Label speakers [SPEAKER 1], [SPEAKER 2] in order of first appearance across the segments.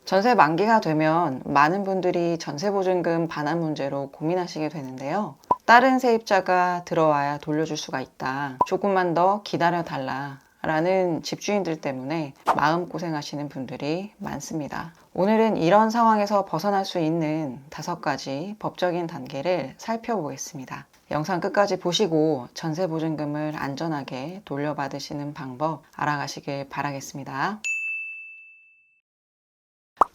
[SPEAKER 1] 전세 만기가 되면 많은 분들이 전세보증금 반환 문제로 고민하시게 되는데요. 다른 세입자가 들어와야 돌려줄 수가 있다. 조금만 더 기다려 달라. 라는 집주인들 때문에 마음고생하시는 분들이 많습니다. 오늘은 이런 상황에서 벗어날 수 있는 5가지 법적인 단계를 살펴보겠습니다. 영상 끝까지 보시고 전세보증금을 안전하게 돌려받으시는 방법 알아가시길 바라겠습니다.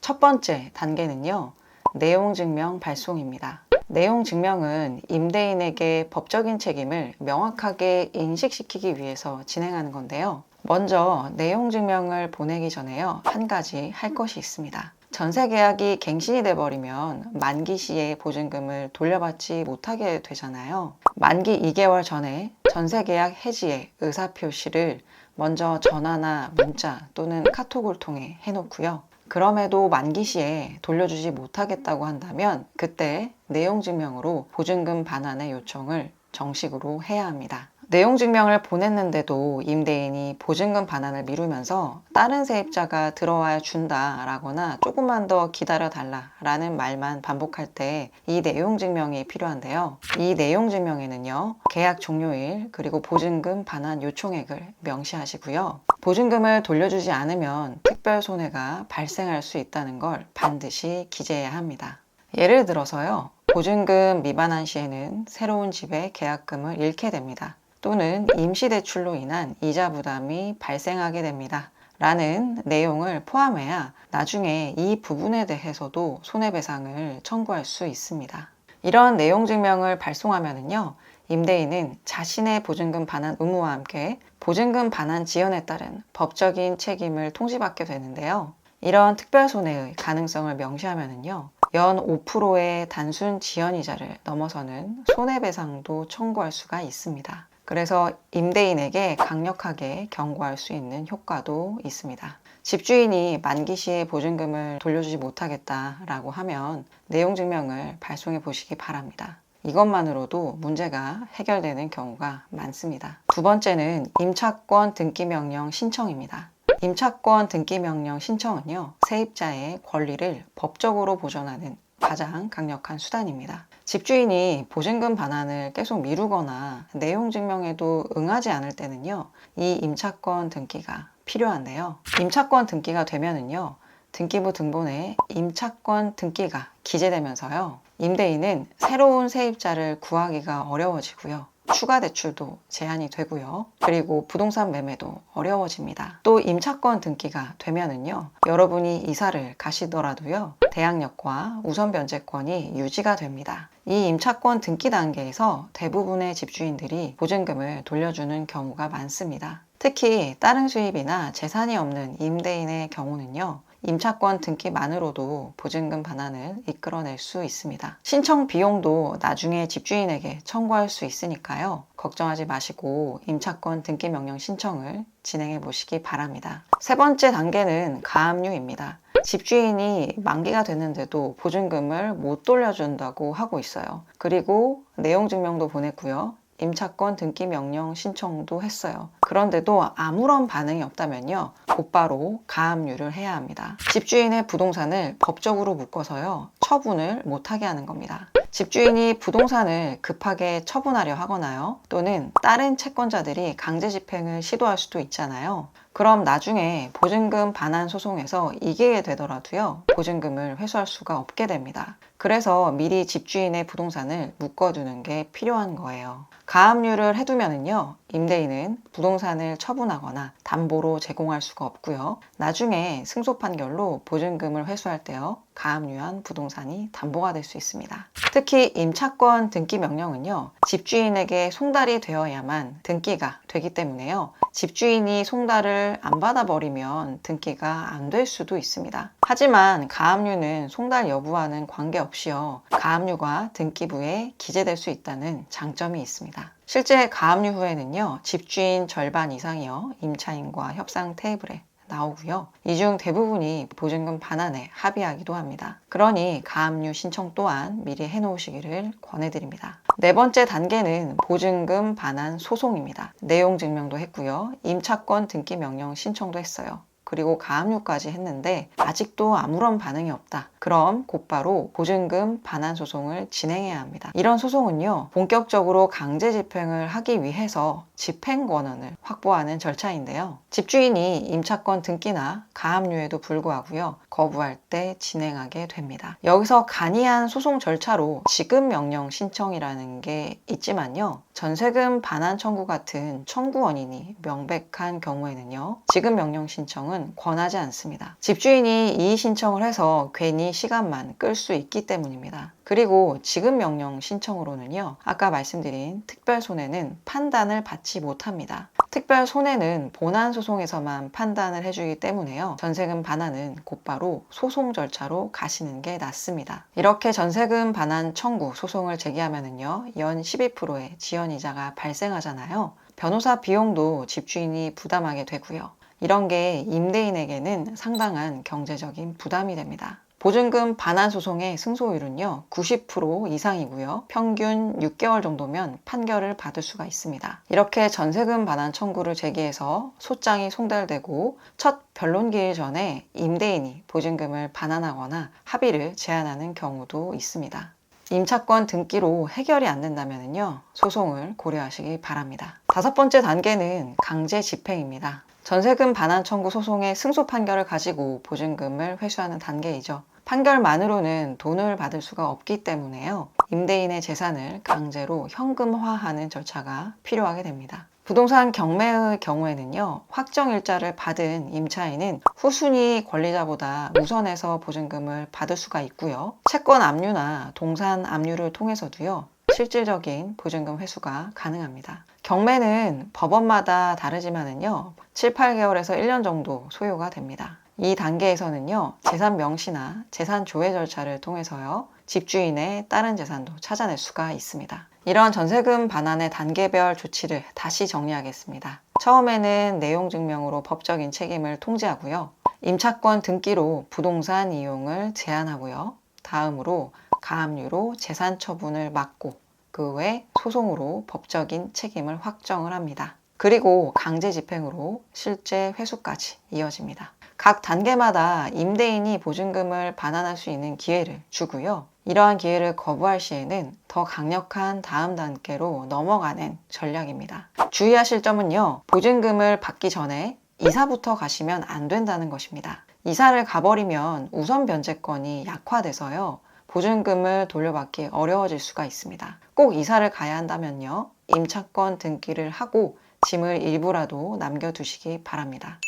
[SPEAKER 1] 첫 번째 단계는요, 내용증명 발송입니다. 내용증명은 임대인에게 법적인 책임을 명확하게 인식시키기 위해서 진행하는 건데요. 먼저 내용증명을 보내기 전에요, 한 가지 할 것이 있습니다. 전세계약이 갱신이 돼버리면 만기 시에 보증금을 돌려받지 못하게 되잖아요. 만기 2개월 전에 전세계약 해지의 의사표시를 먼저 전화나 문자 또는 카톡을 통해 해놓고요. 그럼에도 만기 시에 돌려주지 못하겠다고 한다면 그때 내용증명으로 보증금 반환의 요청을 정식으로 해야 합니다. 내용증명을 보냈는데도 임대인이 보증금 반환을 미루면서 다른 세입자가 들어와야 준다 라거나 조금만 더 기다려 달라 라는 말만 반복할 때 이 내용증명이 필요한데요. 이 내용증명에는요, 계약 종료일 그리고 보증금 반환 요청액을 명시하시고요. 보증금을 돌려주지 않으면 특별 손해가 발생할 수 있다는 걸 반드시 기재해야 합니다. 예를 들어서요, 보증금 미반환 시에는 새로운 집의 계약금을 잃게 됩니다. 또는 임시대출로 인한 이자 부담이 발생하게 됩니다. 라는 내용을 포함해야 나중에 이 부분에 대해서도 손해배상을 청구할 수 있습니다. 이런 내용증명을 발송하면요, 임대인은 자신의 보증금 반환 의무와 함께 보증금 반환 지연에 따른 법적인 책임을 통지받게 되는데요. 이런 특별손해의 가능성을 명시하면요, 연 5%의 단순 지연이자를 넘어서는 손해배상도 청구할 수가 있습니다. 그래서 임대인에게 강력하게 경고할 수 있는 효과도 있습니다. 집주인이 만기 시에 보증금을 돌려주지 못하겠다라고 하면 내용증명을 발송해 보시기 바랍니다. 이것만으로도 문제가 해결되는 경우가 많습니다. 두 번째는 임차권 등기명령 신청입니다. 임차권 등기명령 신청은요, 세입자의 권리를 법적으로 보존하는 가장 강력한 수단입니다. 집주인이 보증금 반환을 계속 미루거나 내용증명에도 응하지 않을 때는요, 이 임차권 등기가 필요한데요. 임차권 등기가 되면은요, 등기부 등본에 임차권 등기가 기재되면서요, 임대인은 새로운 세입자를 구하기가 어려워지고요. 추가 대출도 제한이 되고요. 그리고 부동산 매매도 어려워집니다. 또 임차권 등기가 되면은요, 여러분이 이사를 가시더라도요, 대항력과 우선 변제권이 유지가 됩니다. 이 임차권 등기 단계에서 대부분의 집주인들이 보증금을 돌려주는 경우가 많습니다. 특히 다른 수입이나 재산이 없는 임대인의 경우는요, 임차권 등기만으로도 보증금 반환을 이끌어낼 수 있습니다. 신청 비용도 나중에 집주인에게 청구할 수 있으니까요, 걱정하지 마시고 임차권 등기 명령 신청을 진행해 보시기 바랍니다. 세 번째 단계는 가압류입니다. 집주인이 만기가 됐는데도 보증금을 못 돌려준다고 하고 있어요. 그리고 내용증명도 보냈고요, 임차권 등기 명령 신청도 했어요. 그런데도 아무런 반응이 없다면요, 곧바로 가압류를 해야 합니다. 집주인의 부동산을 법적으로 묶어서요, 처분을 못하게 하는 겁니다. 집주인이 부동산을 급하게 처분하려 하거나요, 또는 다른 채권자들이 강제 집행을 시도할 수도 있잖아요. 그럼 나중에 보증금 반환 소송에서 이기게 되더라도요, 보증금을 회수할 수가 없게 됩니다. 그래서 미리 집주인의 부동산을 묶어두는 게 필요한 거예요. 가압류를 해두면은요, 임대인은 부동산을 처분하거나 담보로 제공할 수가 없고요. 나중에 승소 판결로 보증금을 회수할 때요, 가압류한 부동산이 담보가 될 수 있습니다. 특히 임차권 등기 명령은요, 집주인에게 송달이 되어야만 등기가 되기 때문에요, 집주인이 송달을 안 받아버리면 등기가 안 될 수도 있습니다. 하지만 가압류는 송달 여부와는 관계없이요, 가압류가 등기부에 기재될 수 있다는 장점이 있습니다. 실제 가압류 후에는요, 집주인 절반 이상이요, 임차인과 협상 테이블에 나오고요. 이 중 대부분이 보증금 반환에 합의하기도 합니다. 그러니 가압류 신청 또한 미리 해놓으시기를 권해드립니다. 네 번째 단계는 보증금 반환 소송입니다. 내용 증명도 했고요. 임차권 등기 명령 신청도 했어요. 그리고 가압류까지 했는데 아직도 아무런 반응이 없다. 그럼 곧바로 보증금 반환 소송을 진행해야 합니다. 이런 소송은요, 본격적으로 강제 집행을 하기 위해서 집행 권한을 확보하는 절차인데요. 집주인이 임차권 등기나 가압류에도 불구하고요, 거부할 때 진행하게 됩니다. 여기서 간이한 소송 절차로 지급 명령 신청이라는 게 있지만요, 전세금 반환 청구 같은 청구 원인이 명백한 경우에는요, 지급 명령 신청은 권하지 않습니다. 집주인이 이의 신청을 해서 괜히 시간만 끌 수 있기 때문입니다. 그리고 지급 명령 신청으로는요, 아까 말씀드린 특별 손해는 판단을 받지 못합니다. 특별 손해는 본안 소송에서만 판단을 해주기 때문에요, 전세금 반환은 곧바로 소송 절차로 가시는 게 낫습니다. 이렇게 전세금 반환 청구 소송을 제기하면은요, 연 12%의 지연이자가 발생하잖아요. 변호사 비용도 집주인이 부담하게 되고요. 이런 게 임대인에게는 상당한 경제적인 부담이 됩니다. 보증금 반환 소송의 승소율은요, 90% 이상이고요. 평균 6개월 정도면 판결을 받을 수가 있습니다. 이렇게 전세금 반환 청구를 제기해서 소장이 송달되고 첫 변론기일 전에 임대인이 보증금을 반환하거나 합의를 제한하는 경우도 있습니다. 임차권 등기로 해결이 안 된다면요, 소송을 고려하시기 바랍니다. 5번째 단계는 강제 집행입니다. 전세금 반환 청구 소송의 승소 판결을 가지고 보증금을 회수하는 단계이죠. 판결만으로는 돈을 받을 수가 없기 때문에요, 임대인의 재산을 강제로 현금화하는 절차가 필요하게 됩니다. 부동산 경매의 경우에는요, 확정일자를 받은 임차인은 후순위 권리자보다 우선해서 보증금을 받을 수가 있고요, 채권 압류나 동산 압류를 통해서도요, 실질적인 보증금 회수가 가능합니다. 경매는 법원마다 다르지만은요, 7, 8개월에서 1년 정도 소요가 됩니다. 이 단계에서는요, 재산 명시나 재산 조회 절차를 통해서요, 집주인의 다른 재산도 찾아낼 수가 있습니다. 이러한 전세금 반환의 단계별 조치를 다시 정리하겠습니다. 처음에는 내용 증명으로 법적인 책임을 통지하고요, 임차권 등기로 부동산 이용을 제한하고요, 다음으로 가압류로 재산 처분을 막고 그 외 소송으로 법적인 책임을 확정을 합니다. 그리고 강제 집행으로 실제 회수까지 이어집니다. 각 단계마다 임대인이 보증금을 반환할 수 있는 기회를 주고요, 이러한 기회를 거부할 시에는 더 강력한 다음 단계로 넘어가는 전략입니다. 주의하실 점은요, 보증금을 받기 전에 이사부터 가시면 안 된다는 것입니다. 이사를 가버리면 우선 변제권이 약화돼서요, 보증금을 돌려받기 어려워질 수가 있습니다. 꼭 이사를 가야 한다면요, 임차권 등기를 하고 짐을 일부라도 남겨두시기 바랍니다.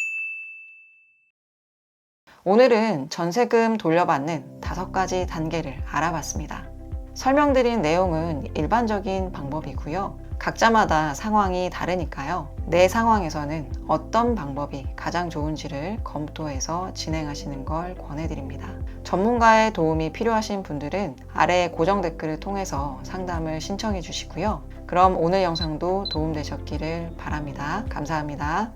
[SPEAKER 1] 오늘은 전세금 돌려받는 5가지 단계를 알아봤습니다. 설명드린 내용은 일반적인 방법이고요, 각자마다 상황이 다르니까요, 내 상황에서는 어떤 방법이 가장 좋은지를 검토해서 진행하시는 걸 권해드립니다. 전문가의 도움이 필요하신 분들은 아래 고정 댓글을 통해서 상담을 신청해 주시고요. 그럼 오늘 영상도 도움되셨기를 바랍니다. 감사합니다.